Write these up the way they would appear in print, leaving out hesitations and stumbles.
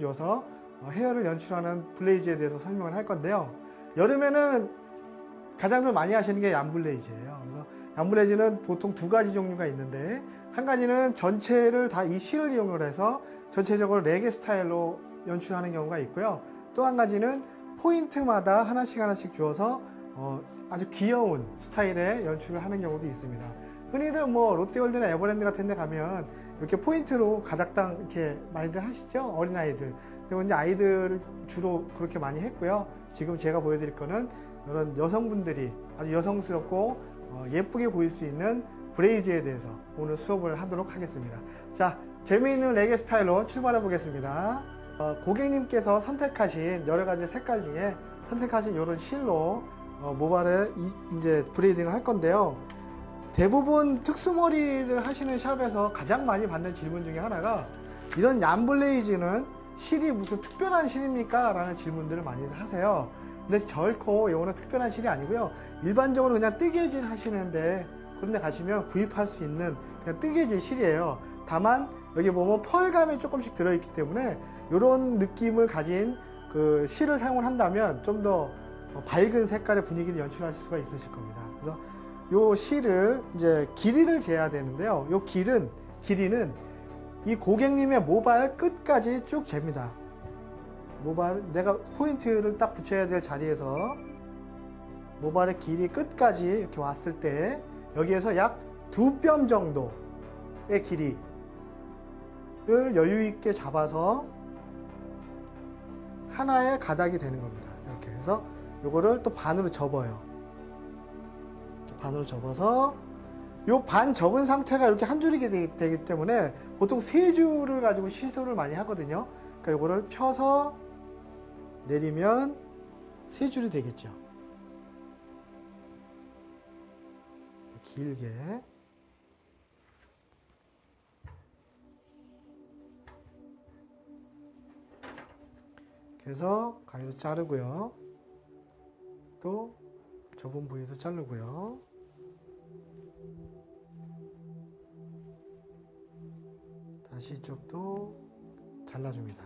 줘서 헤어를 연출하는 블레이즈에 대해서 설명을 할 건데요. 여름에는 가장들 많이 하시는 게 얀블레이즈예요. 그래서 얀블레이즈는 보통 두 가지 종류가 있는데, 한 가지는 전체를 다 이 실을 이용을 해서 전체적으로 레게 스타일로 연출하는 경우가 있고요. 또 한 가지는 포인트마다 하나씩 주어서 아주 귀여운 스타일의 연출을 하는 경우도 있습니다. 흔히들 뭐 롯데월드나 에버랜드 같은 데 가면 이렇게 포인트로 가닥당 이렇게 많이들 하시죠? 어린아이들. 근데 이제 아이들 주로 그렇게 많이 했고요. 지금 제가 보여드릴 거는 이런 여성분들이 아주 여성스럽고 예쁘게 보일 수 있는 브레이즈에 대해서 오늘 수업을 하도록 하겠습니다. 자, 재미있는 레게 스타일로 출발해 보겠습니다. 고객님께서 선택하신 여러 가지 색깔 중에 선택하신 이런 실로 모발에 이제 브레이딩을 할 건데요. 대부분 특수머리를 하시는 샵에서 가장 많이 받는 질문 중에 하나가, 이런 얀블레이즈는 실이 무슨 특별한 실입니까? 라는 질문들을 많이 하세요. 근데 결코 이거는 특별한 실이 아니고요. 일반적으로 그냥 뜨개질 하시는데 그런 데 가시면 구입할 수 있는 그냥 뜨개질 실이에요. 다만 여기 보면 펄감이 조금씩 들어있기 때문에 이런 느낌을 가진 그 실을 사용을 한다면 좀 더 밝은 색깔의 분위기를 연출하실 수가 있으실 겁니다. 그래서 요 실을 이제 길이를 재야 되는데요. 요 길이는 이 고객님의 모발 끝까지 쭉 잽니다. 모발, 내가 포인트를 딱 붙여야 될 자리에서 모발의 길이 끝까지 이렇게 왔을 때 여기에서 약 2뼘 정도의 길이를 여유 있게 잡아서 하나의 가닥이 되는 겁니다. 이렇게 해서 요거를 또 반으로 접어요. 반으로 접어서 요 반 접은 상태가 이렇게 한 줄이 되기 때문에 보통 세 줄을 가지고 시술을 많이 하거든요. 그러니까 요거를 펴서 내리면 세 줄이 되겠죠. 길게. 그래서 가위로 자르고요. 또 접은 부위도 자르고요. 다시 이쪽도 잘라줍니다.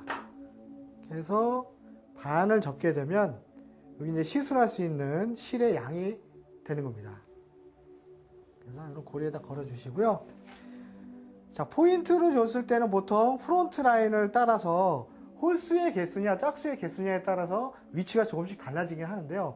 그래서 반을 접게 되면 여기 이제 시술할 수 있는 실의 양이 되는 겁니다. 그래서 이런 고리에다 걸어 주시고요. 자, 포인트로 줬을 때는 보통 프론트 라인을 따라서 홀수의 개수냐 짝수의 개수냐에 따라서 위치가 조금씩 달라지긴 하는데요.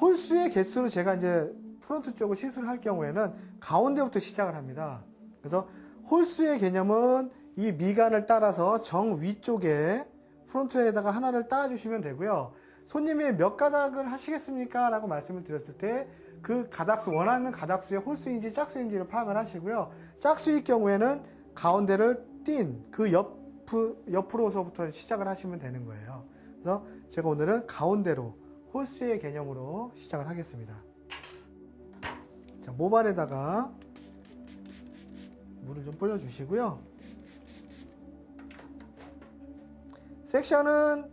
홀수의 개수로 제가 이제 프론트 쪽을 시술할 경우에는 가운데부터 시작을 합니다. 그래서 홀수의 개념은 이 미간을 따라서 정 위쪽에 프론트에다가 하나를 따주시면 되고요. 손님이 몇 가닥을 하시겠습니까? 라고 말씀을 드렸을 때 그 가닥수, 원하는 가닥수의 홀수인지 짝수인지를 파악을 하시고요. 짝수일 경우에는 가운데를 띈 그 옆으로서부터 시작을 하시면 되는 거예요. 그래서 제가 오늘은 가운데로 홀수의 개념으로 시작을 하겠습니다. 자, 모발에다가 물을 좀 뿌려주시고요. 섹션은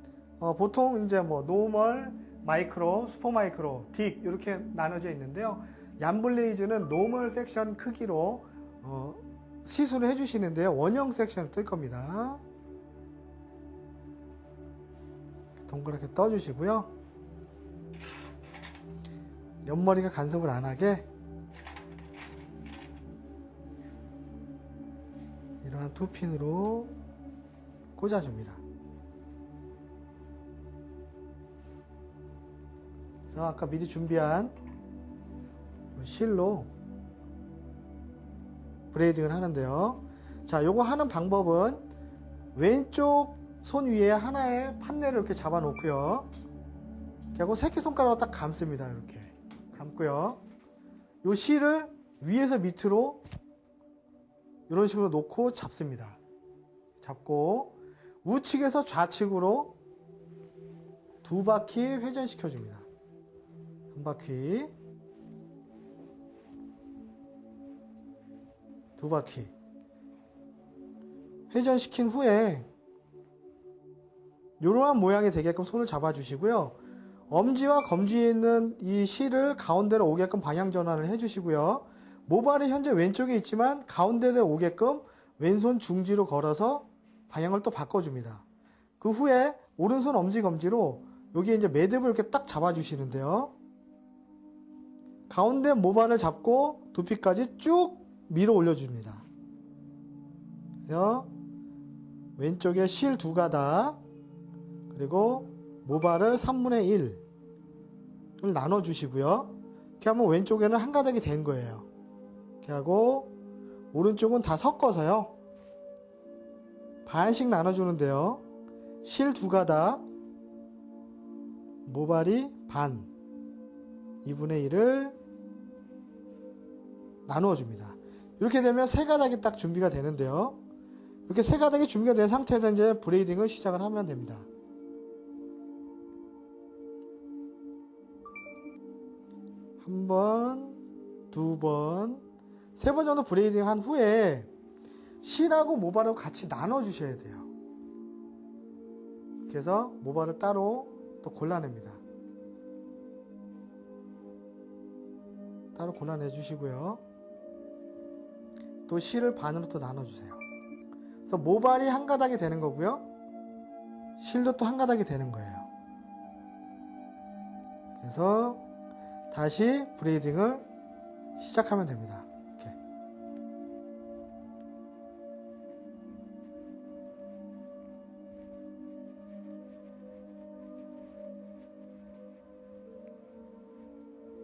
보통 이제 뭐 노멀, 마이크로, 슈퍼 마이크로, 딕 이렇게 나눠져 있는데요. 얀블레이즈는 노멀 섹션 크기로 시술을 해주시는데요. 원형 섹션을 뜰 겁니다. 동그랗게 떠주시고요. 옆머리가 간섭을 안 하게 이러한 2핀으로 꽂아줍니다. 그래서 아까 미리 준비한 실로 브레이딩을 하는데요. 자, 요거 하는 방법은 왼쪽 손 위에 하나의 판넬을 이렇게 잡아 놓고요. 그리고 새끼손가락으로 딱 감습니다. 이렇게 감고요. 요 실을 위에서 밑으로 이런 식으로 놓고 잡습니다. 잡고 우측에서 좌측으로 2바퀴 회전시켜 줍니다. 한 바퀴, 2바퀴 회전시킨 후에 이러한 모양이 되게끔 손을 잡아 주시고요. 엄지와 검지에 있는 이 실을 가운데로 오게끔 방향 전환을 해 주시고요. 모발이 현재 왼쪽에 있지만 가운데로 오게끔 왼손 중지로 걸어서 방향을 또 바꿔줍니다. 그 후에 오른손 엄지 검지로 여기 이제 매듭을 이렇게 딱 잡아주시는데요. 가운데 모발을 잡고 두피까지 쭉 밀어 올려줍니다. 그래서 왼쪽에 실 2가닥 그리고 모발을 3분의 1을 나눠주시고요. 이렇게 하면 왼쪽에는 한 가닥이 된 거예요. 이렇게 하고 오른쪽은 다 섞어서요. 반씩 나눠주는데요. 실 2가닥, 모발이 반, 2분의 1을 나누어줍니다. 이렇게 되면 3가닥이 딱 준비가 되는데요. 이렇게 3가닥이 준비가 된 상태에서 이제 브레이딩을 시작을 하면 됩니다. 한 번, 2번, 3번 정도 브레이딩 한 후에 실하고 모발을 같이 나눠 주셔야 돼요. 그래서 모발을 따로 또 골라냅니다. 따로 골라내 주시고요. 또 실을 반으로 또 나눠 주세요. 그래서 모발이 한 가닥이 되는 거고요. 실도 또 한 가닥이 되는 거예요. 그래서 다시 브레이딩을 시작하면 됩니다. 이렇게.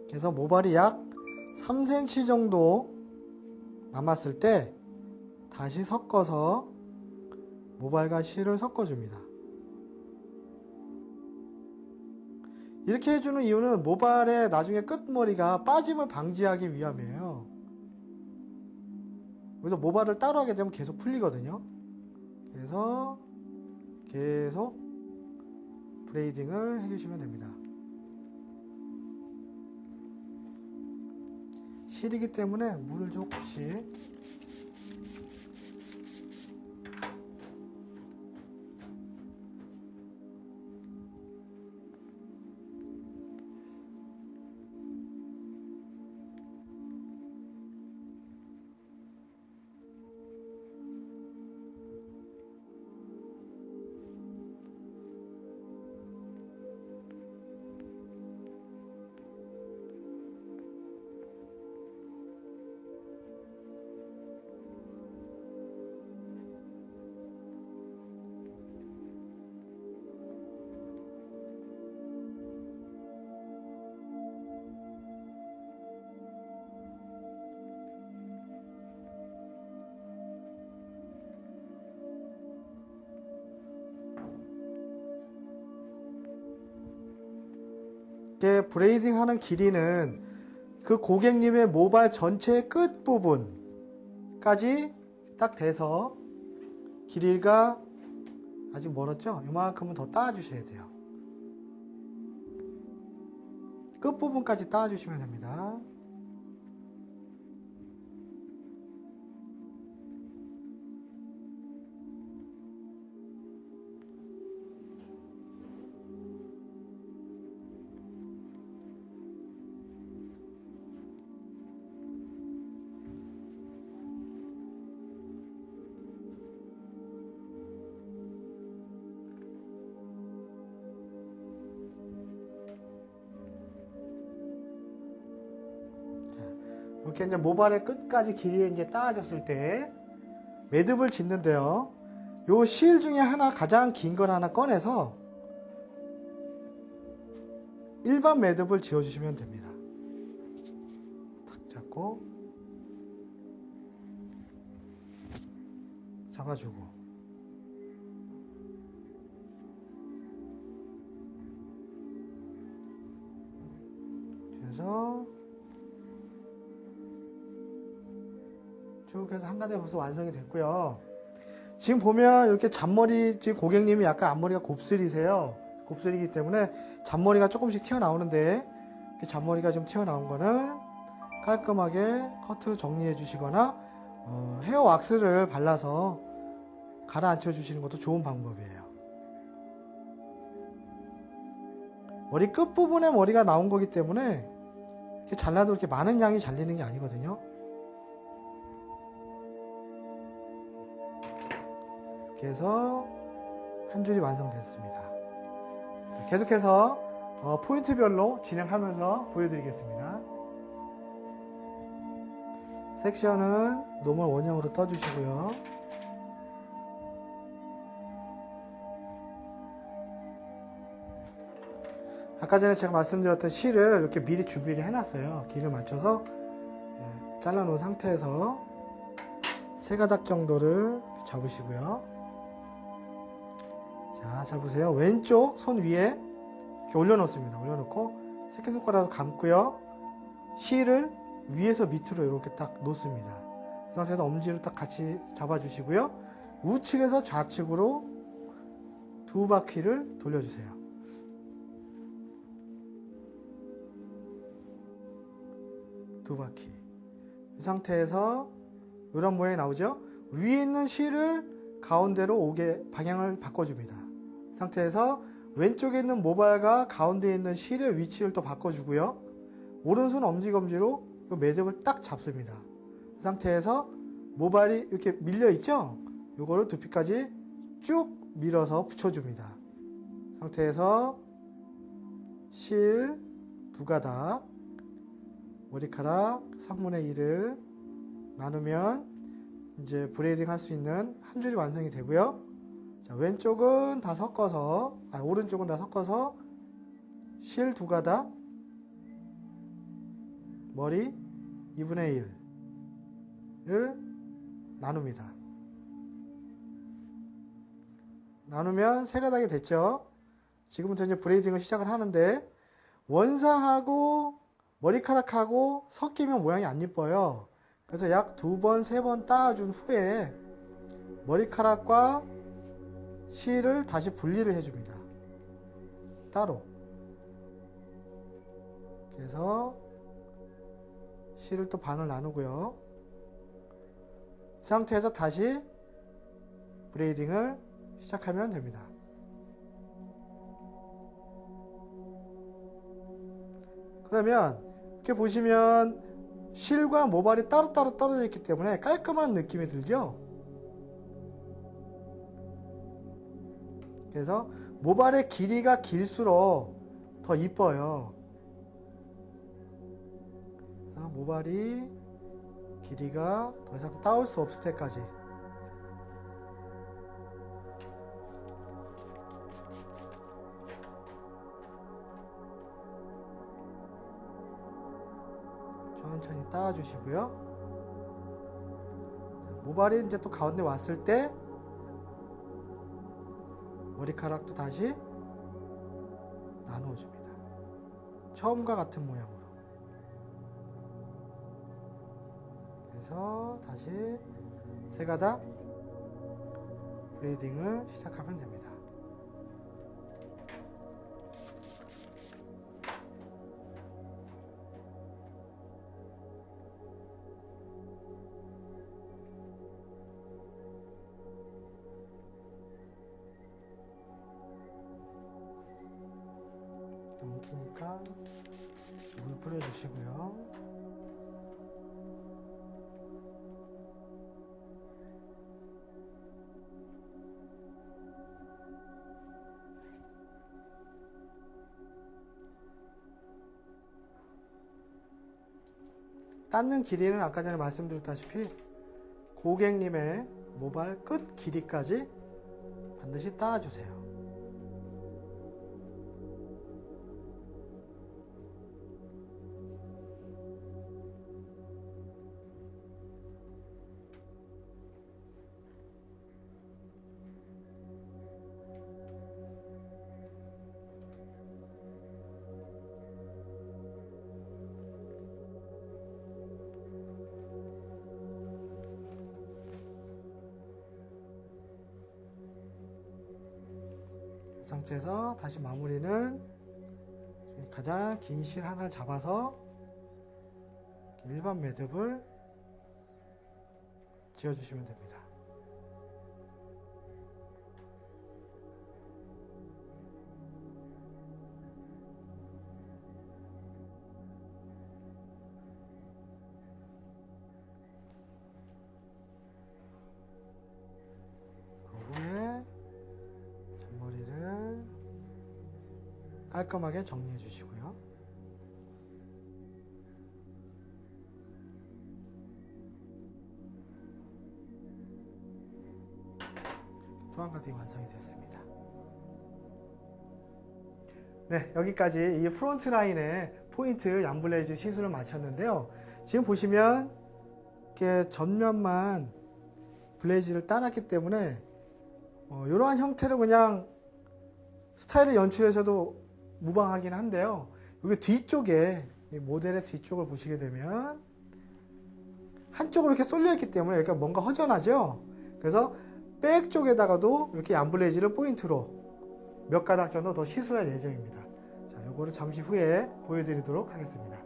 그래서 모발이 약 3cm 정도 남았을 때 다시 섞어서 모발과 실을 섞어줍니다. 이렇게 해주는 이유는 모발의 나중에 끝머리가 빠짐을 방지하기 위함이에요. 그래서 모발을 따로 하게 되면 계속 풀리거든요. 그래서 계속 브레이딩을 해주시면 됩니다. 실이기 때문에 물을 조금씩 브레이딩 하는 길이는 그 고객님의 모발 전체의 끝부분까지 딱 돼서 길이가 아직 멀었죠? 이만큼은 더 따주셔야 돼요. 끝부분까지 따주시면 됩니다. 이렇게 이제 모발의 끝까지 길이에 이제 따아졌을 때 매듭을 짓는데요. 요 실 중에 하나 가장 긴 걸 하나 꺼내서 일반 매듭을 지어주시면 됩니다. 탁 잡고 잡아주고 그래서 쭉 해서 한가닥이 벌써 완성이 됐고요. 지금 보면 이렇게 잔머리, 지금 고객님이 약간 앞머리가 곱슬이세요. 곱슬이기 때문에 잔머리가 조금씩 튀어나오는데 잔머리가 좀 튀어나온 거는 깔끔하게 커트로 정리해 주시거나 헤어 왁스를 발라서 가라앉혀 주시는 것도 좋은 방법이에요. 머리 끝부분에 머리가 나온 거기 때문에 이렇게 잘라도 이렇게 많은 양이 잘리는 게 아니거든요. 그래서 한 줄이 완성됐습니다. 계속해서 포인트별로 진행하면서 보여드리겠습니다. 섹션은 노멀 원형으로 떠주시고요. 아까 전에 제가 말씀드렸던 실을 이렇게 미리 준비를 해놨어요. 길을 맞춰서 잘라놓은 상태에서 세 가닥 정도를 잡으시고요. 자, 잡으세요. 왼쪽 손 위에 이렇게 올려놓습니다. 올려놓고 새끼손가락으로 감고요. 실을 위에서 밑으로 이렇게 딱 놓습니다. 그 상태에서 엄지를 딱 같이 잡아주시고요. 우측에서 좌측으로 두 바퀴를 돌려주세요. 두 바퀴. 이 상태에서 이런 모양이 나오죠. 위에 있는 실을 가운데로 오게 방향을 바꿔줍니다. 이 상태에서 왼쪽에 있는 모발과 가운데에 있는 실의 위치를 또 바꿔주고요. 오른손 엄지검지로 이 매듭을 딱 잡습니다. 이 상태에서 모발이 이렇게 밀려 있죠. 이거를 두피까지 쭉 밀어서 붙여줍니다. 이 상태에서 실 두 가닥, 머리카락 3분의 1을 나누면 이제 브레이딩 할 수 있는 한 줄이 완성이 되고요. 자, 왼쪽은 다 섞어서, 오른쪽은 다 섞어서 실 두 가닥, 머리 2분의 1을 나눕니다. 나누면 세 가닥이 됐죠. 지금부터 이제 브레이딩을 시작을 하는데, 원상하고 머리카락하고 섞이면 모양이 안 예뻐요. 그래서 약 2번, 3번 따준 후에 머리카락과 실을 다시 분리를 해줍니다. 따로. 그래서 실을 또 반을 나누고요. 이 상태에서 다시 브레이딩을 시작하면 됩니다. 그러면 이렇게 보시면 실과 모발이 따로따로 떨어져 있기 때문에 깔끔한 느낌이 들죠. 그래서 모발의 길이가 길수록 더 이뻐요. 그래서 모발이 길이가 더 이상 따올 수 없을 때까지 천천히 따주시고요. 모발이 이제 또 가운데 왔을 때 머리카락도 다시 나누어 줍니다. 처음과 같은 모양으로. 그래서 다시 세 가닥 브레이딩을 시작하면 됩니다. 엉키니까 물 뿌려주시고요. 닦는 길이는 아까 전에 말씀드렸다시피 고객님의 모발 끝 길이까지 반드시 따주세요. 상태에서 다시 마무리는 가장 긴 실 하나 잡아서 일반 매듭을 지어주시면 됩니다. 그 후에 깔끔하게 정리해 주시고요. 또 한 가지 완성이 됐습니다. 네, 여기까지 이 프론트 라인의 포인트 얀블레이즈 시술을 마쳤는데요. 지금 보시면 이렇게 전면만 블레이즈를 따놨기 때문에 이러한 형태로 그냥 스타일을 연출해서도 무방하긴 한데요. 여기 뒤쪽에 이 모델의 뒤쪽을 보시게 되면 한쪽으로 이렇게 쏠려 있기 때문에 여기가 뭔가 허전하죠. 그래서 백 쪽에다가도 이렇게 얀블레이즈를 포인트로 몇 가닥 정도 더 시술할 예정입니다. 자, 요거를 잠시 후에 보여드리도록 하겠습니다.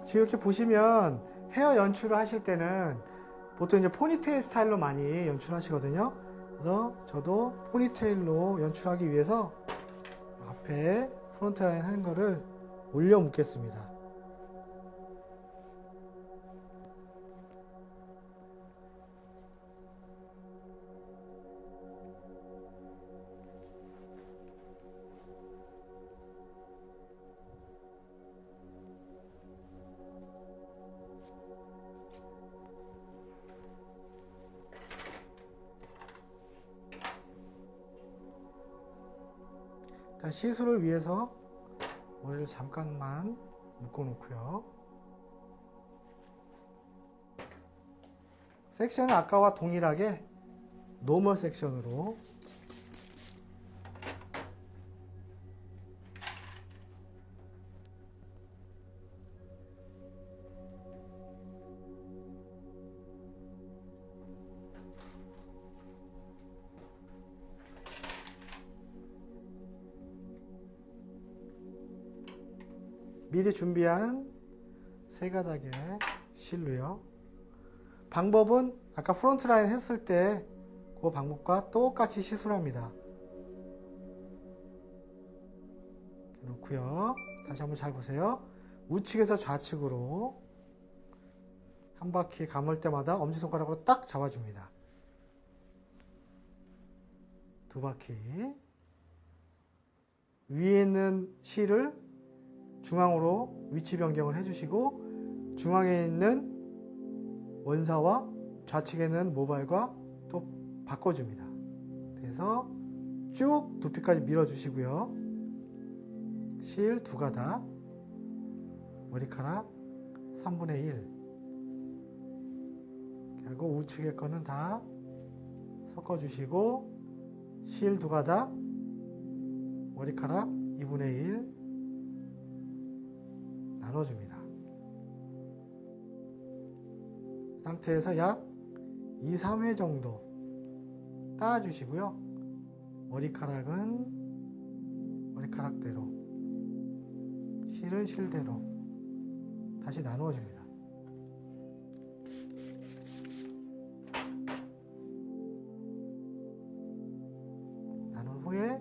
지금 이렇게 보시면 헤어 연출을 하실 때는 보통 이제 포니테일 스타일로 많이 연출하시거든요. 그래서 저도 포니테일로 연출하기 위해서 앞에 프론트 라인 한 거를 올려 묶겠습니다. 일단 시술을 위해서 머리를 잠깐만 묶어 놓고요. 섹션은 아까와 동일하게 노멀 섹션으로 미리 준비한 세 가닥의 실로요. 방법은 아까 프론트 라인 했을 때 그 방법과 똑같이 시술합니다. 이렇게 놓고요. 다시 한번 잘 보세요. 우측에서 좌측으로 한 바퀴 감을 때마다 엄지손가락으로 딱 잡아줍니다. 두 바퀴. 위에 있는 실을 중앙으로 위치 변경을 해주시고 중앙에 있는 원사와 좌측에 있는 모발과 또 바꿔줍니다. 그래서 쭉 두피까지 밀어주시고요. 실 두 가닥, 머리카락 3분의 1 하고 우측에 거는 다 섞어주시고 실 두 가닥, 머리카락 2분의 1 나눠줍니다. 이 상태에서 약 2, 3회 정도 따주시고요. 머리카락은 머리카락대로, 실은 실대로 다시 나누어줍니다. 나눈 후에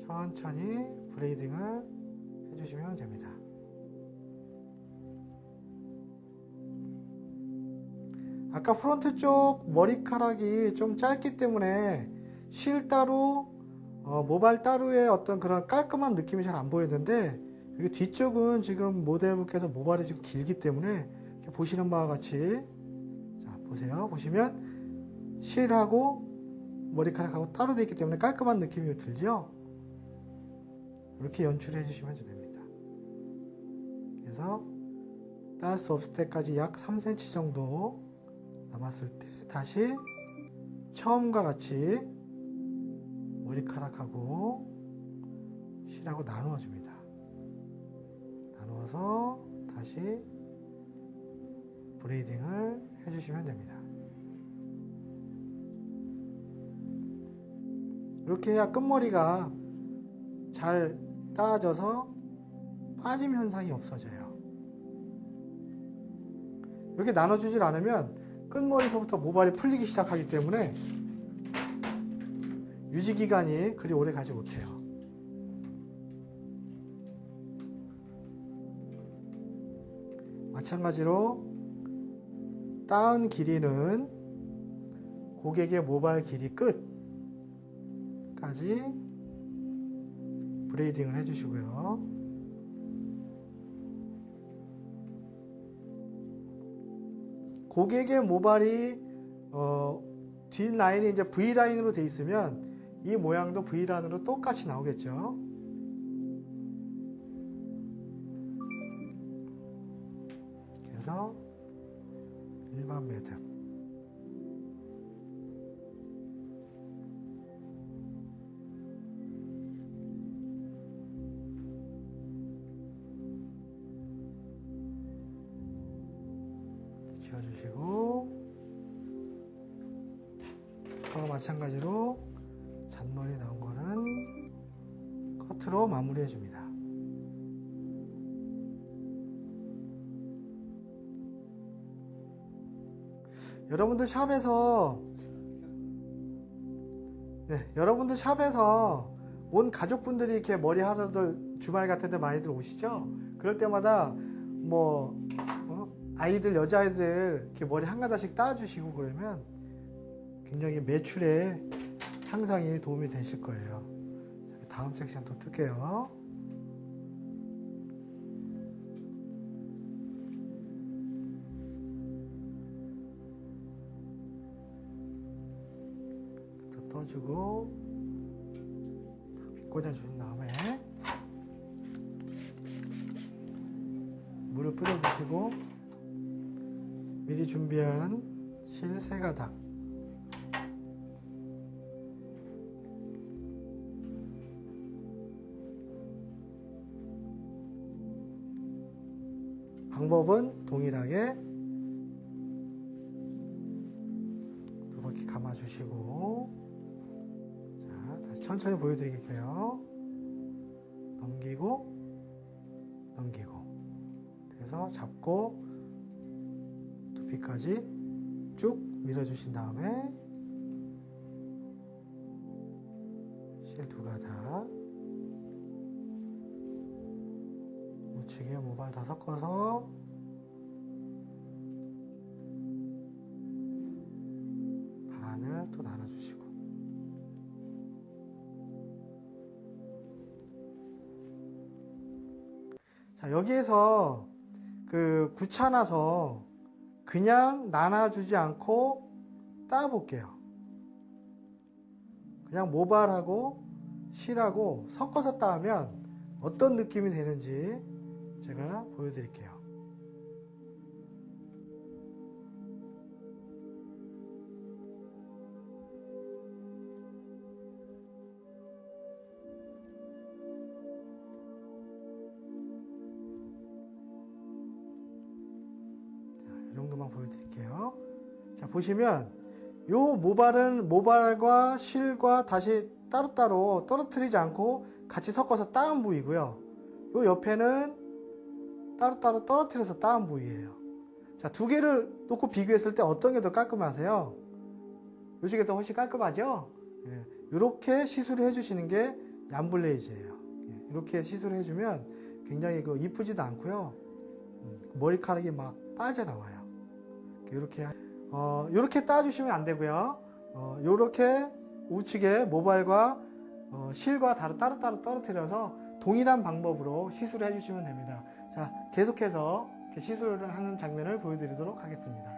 천천히 브레이딩을 해주시면 됩니다. 아까 프론트 쪽 머리카락이 좀 짧기 때문에 실 따로 모발 따로의 어떤 그런 깔끔한 느낌이 잘 안 보이는데 여기 뒤쪽은 지금 모델분께서 모발이 좀 길기 때문에 이렇게 보시는 바와 같이 자 보세요. 보시면 실하고 머리카락하고 따로 되어 있기 때문에 깔끔한 느낌이 들죠. 이렇게 연출해 주시면 됩니다. 그래서 따을 수 없을 때까지 약 3cm 정도 남았을 때 다시 처음과 같이 머리카락하고 실하고 나누어 줍니다. 나누어서 다시 브레이딩을 해주시면 됩니다. 이렇게 해야 끝머리가 잘 따져서 빠짐 현상이 없어져요. 이렇게 나눠주질 않으면 끝머리서부터 모발이 풀리기 시작하기 때문에 유지기간이 그리 오래 가지 못해요. 마찬가지로 따은 길이는 고객의 모발 길이 끝까지 브레이딩을 해주시고요. 고객의 모발이 뒷 라인이 이제 V 라인으로 되어 있으면 이 모양도 V 라인으로 똑같이 나오겠죠. 그래서 일반 매듭. 지어주시고, 아까와 마찬가지로 잔머리 나온 거는 커트로 마무리해 줍니다. 여러분들 샵에서 온 가족분들이 이렇게 머리 하러들 주말 같은 데 많이들 오시죠? 그럴 때마다 아이들, 여자아이들 이렇게 머리 한 가닥씩 따주시고 그러면 굉장히 매출에 향상이 도움이 되실 거예요. 다음 섹션 또 뜰게요. 또 떠주고 꽂아준 다음에 물을 뿌려주시고 미리 준비한 실 3가닥 방법은 동일하게 두 바퀴 감아주시고, 자, 다시 천천히 보여드릴게요. 넘기고, 그래서 잡고 두피까지 쭉 밀어주신 다음에 실 2가닥 우측에 모발 다 섞어서 반을 또 나눠주시고, 자, 여기에서 귀찮아서 그냥 나눠주지 않고 따볼게요. 그냥 모발하고 실하고 섞어서 따면 어떤 느낌이 되는지 제가 보여드릴게요. 자, 이 정도만 보여드릴게요. 자, 보시면 요 모발은 모발과 실과 다시 따로따로 떨어뜨리지 않고 같이 섞어서 따은 부위고요. 요 옆에는 따로따로 떨어뜨려서 따은 부위예요. 자, 두 개를 놓고 비교했을 때 어떤 게 더 깔끔하세요? 요쪽이 더 훨씬 깔끔하죠? 예, 이렇게 시술을 해주시는 게 얌블레이즈예요. 예, 이렇게 시술을 해주면 굉장히 이쁘지도 않고요. 머리카락이 막 빠져나와요. 이렇게 따주시면 안 되고요. 이렇게 우측에 모발과 실과 따로따로 떨어뜨려서 동일한 방법으로 시술을 해주시면 됩니다. 자, 계속해서 시술을 하는 장면을 보여드리도록 하겠습니다.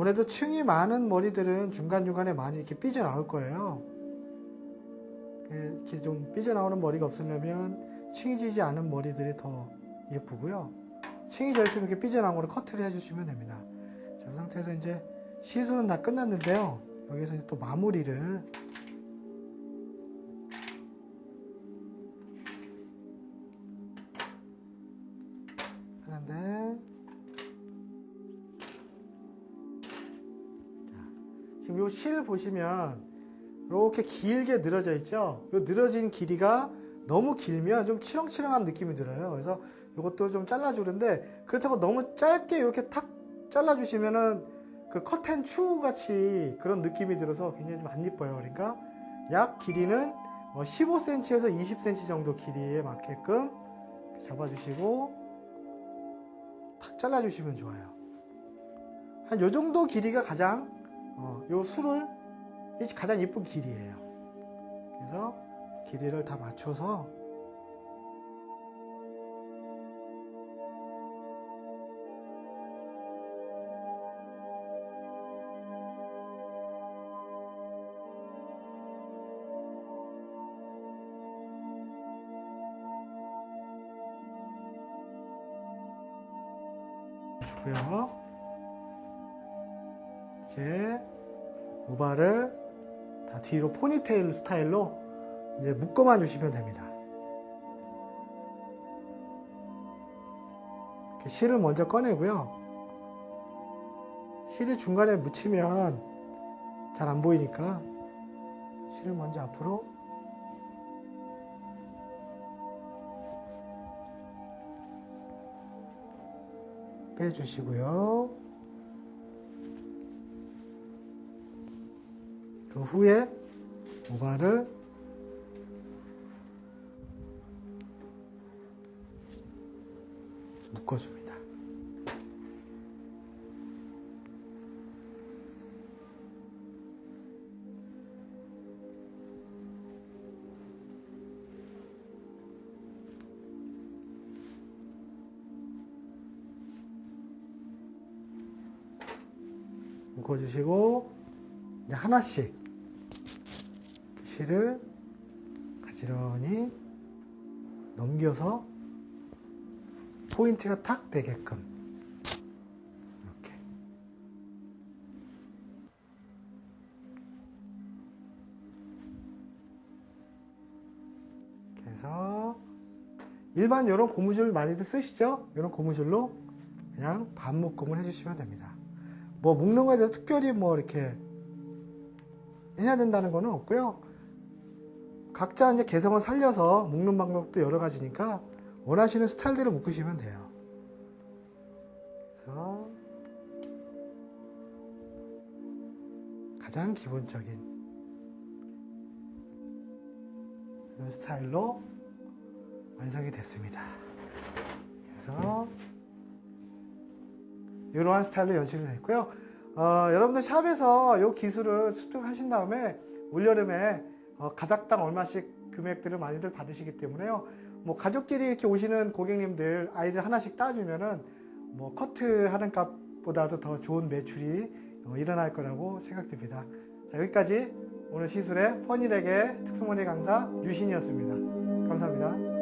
아무래도 층이 많은 머리들은 중간중간에 많이 이렇게 삐져나올 거예요. 이렇게 좀 삐져나오는 머리가 없으려면 층이 지지 않은 머리들이 더 예쁘고요. 층이 져 있으면 이렇게 삐져나온 거를 커트를 해주시면 됩니다. 자, 이 상태에서 이제 시술은 다 끝났는데요. 여기서 이제 또 마무리를 하는데, 지금 이 실 보시면 이렇게 길게 늘어져 있죠. 이 늘어진 길이가 너무 길면 좀 치렁치렁한 느낌이 들어요. 그래서 이것도 좀 잘라주는데, 그렇다고 너무 짧게 이렇게 탁 잘라주시면은 그 커튼추 같이 그런 느낌이 들어서 굉장히 좀 안 이뻐요. 그러니까 약 길이는 15cm에서 20cm 정도 길이에 맞게끔 잡아주시고 탁 잘라주시면 좋아요. 한 요 정도 길이가 가장 요 술을 가장 이쁜 길이에요. 그래서 길이를 다 맞춰서 고요. 이제 모발을 다 뒤로 포니테일 스타일로 이제 묶어만 주시면 됩니다. 이렇게 실을 먼저 꺼내고요. 실이 중간에 묻히면 잘 안 보이니까 실을 먼저 앞으로 빼주시고요. 그 후에 모발을 묶어줍니다. 묶어주시고 이제 하나씩 실을 가지런히 넘겨서 포인트가 탁 되게끔 이렇게 해서 일반 이런 고무줄 많이들 쓰시죠? 이런 고무줄로 그냥 반 묶음을 해주시면 됩니다. 뭐 묶는 거에 대해서 특별히 뭐 이렇게 해야 된다는 거는 없고요. 각자 이제 개성을 살려서 묶는 방법도 여러 가지니까 원하시는 스타일대로 묶으시면 돼요. 그래서 가장 기본적인 이런 스타일로 완성이 됐습니다. 그래서 이러한 스타일로 연출이 됐고요. 여러분들 샵에서 이 기술을 습득하신 다음에 올여름에 가닥당 얼마씩 금액들을 많이들 받으시기 때문에요. 뭐 가족끼리 이렇게 오시는 고객님들 아이들 하나씩 따주면은 뭐 커트하는 값보다도 더 좋은 매출이 일어날 거라고 생각됩니다. 자, 여기까지 오늘 시술의 퍼니렉의 특수머리 강사 유신이었습니다. 감사합니다.